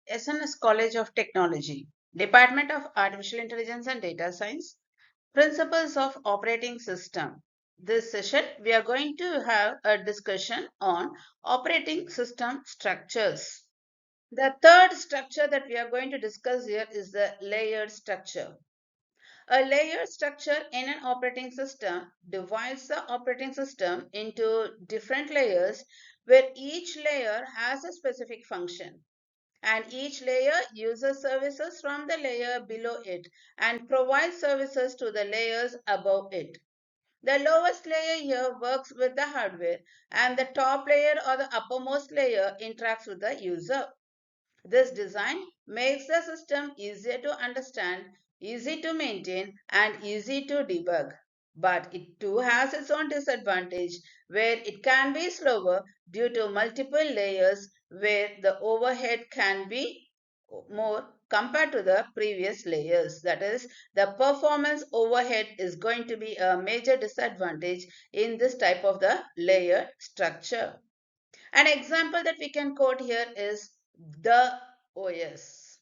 SNS College of Technology, Department of Artificial Intelligence and Data Science, Principles of Operating System. This session, we are going to have a discussion on operating system structures. The third structure that we are going to discuss here is the layered structure. A layered structure in an operating system divides the operating system into different layers where each layer has a specific function, and each layer uses services from the layer below it and provides services to the layers above it. The lowest layer here works with the hardware, and the top layer or the uppermost layer interacts with the user. This design makes the system easier to understand, easy to maintain, and easy to debug. But it too has its own disadvantage where it can be slower due to multiple layers where the overhead can be more compared to the previous layers. That is, the performance overhead is going to be a major disadvantage in this type of the layered structure. An example that we can quote here is the OS.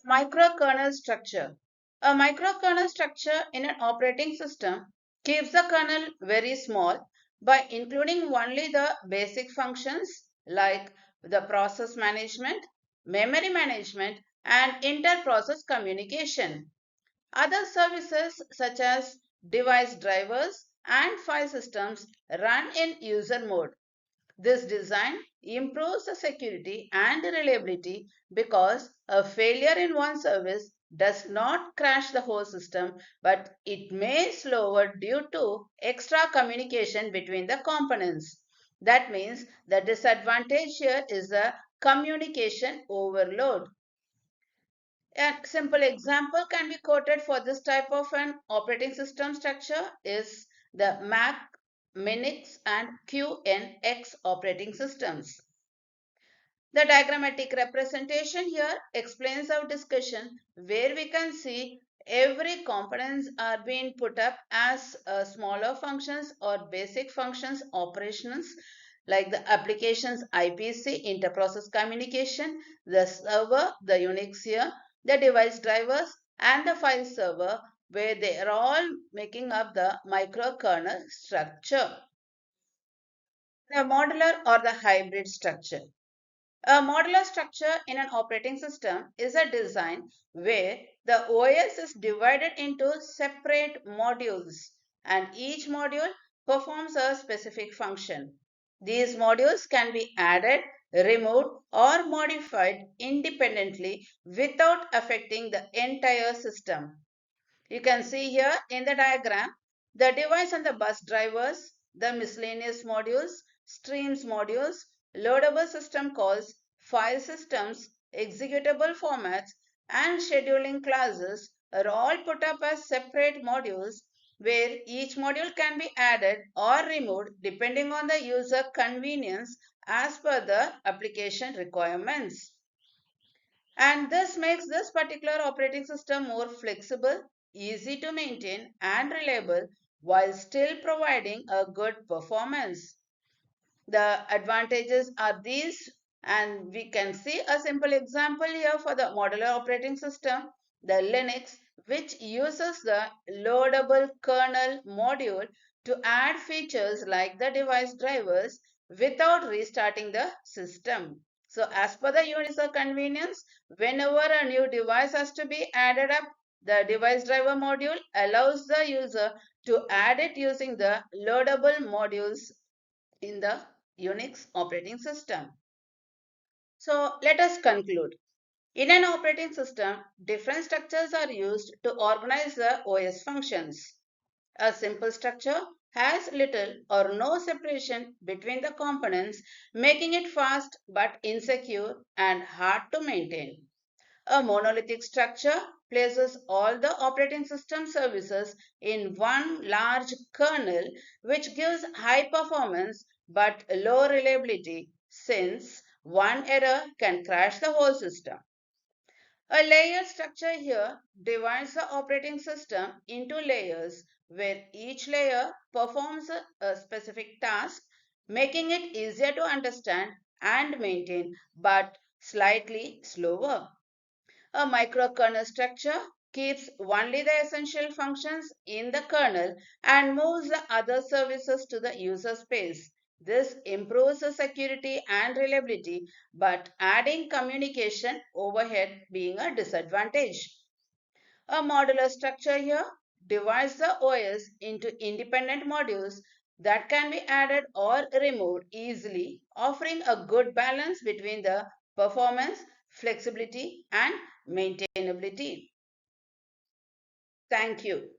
Microkernel structure. A microkernel structure in an operating system keeps the kernel very small by including only the basic functions like the process management, memory management, and inter-process communication. Other services such as device drivers and file systems run in user mode. This design improves the security and reliability because a failure in one service does not crash the whole system, but it may slower due to extra communication between the components. That means the disadvantage here is the communication overload. A simple example can be quoted for this type of an operating system structure is the Mac, Minix, and QNX operating systems. The diagrammatic representation here explains our discussion where we can see every components are being put up as smaller functions or basic functions operations like the applications IPC, interprocess communication, the server, the Unix here, the device drivers, and the file server, where they are all making up the microkernel structure. The modular or the hybrid structure. A modular structure in an operating system is a design where the OS is divided into separate modules and each module performs a specific function. These modules can be added, removed, or modified independently without affecting the entire system. You can see here in the diagram the device and the bus drivers, the miscellaneous modules, streams modules, loadable system calls, file systems, executable formats, and scheduling classes are all put up as separate modules where each module can be added or removed depending on the user convenience as per the application requirements. And this makes this particular operating system more flexible, easy to maintain, and reliable while still providing a good performance. The advantages are these, and we can see a simple example here for the modular operating system, the Linux, which uses the loadable kernel module to add features like the device drivers without restarting the system. So, as per the user convenience, whenever a new device has to be added up, the device driver module allows the user to add it using the loadable modules in the Unix operating system. So let us conclude. In an operating system, different structures are used to organize the OS functions. A simple structure has little or no separation between the components, making it fast but insecure and hard to maintain. A monolithic structure places all the operating system services in one large kernel, which gives high performance but low reliability since one error can crash the whole system. A layer structure here divides the operating system into layers where each layer performs a specific task, making it easier to understand and maintain, but slightly slower. A microkernel structure keeps only the essential functions in the kernel and moves the other services to the user space. This improves the security and reliability, but adding communication overhead being a disadvantage. A modular structure here divides the OS into independent modules that can be added or removed easily, offering a good balance between the performance, flexibility, and maintainability. Thank you.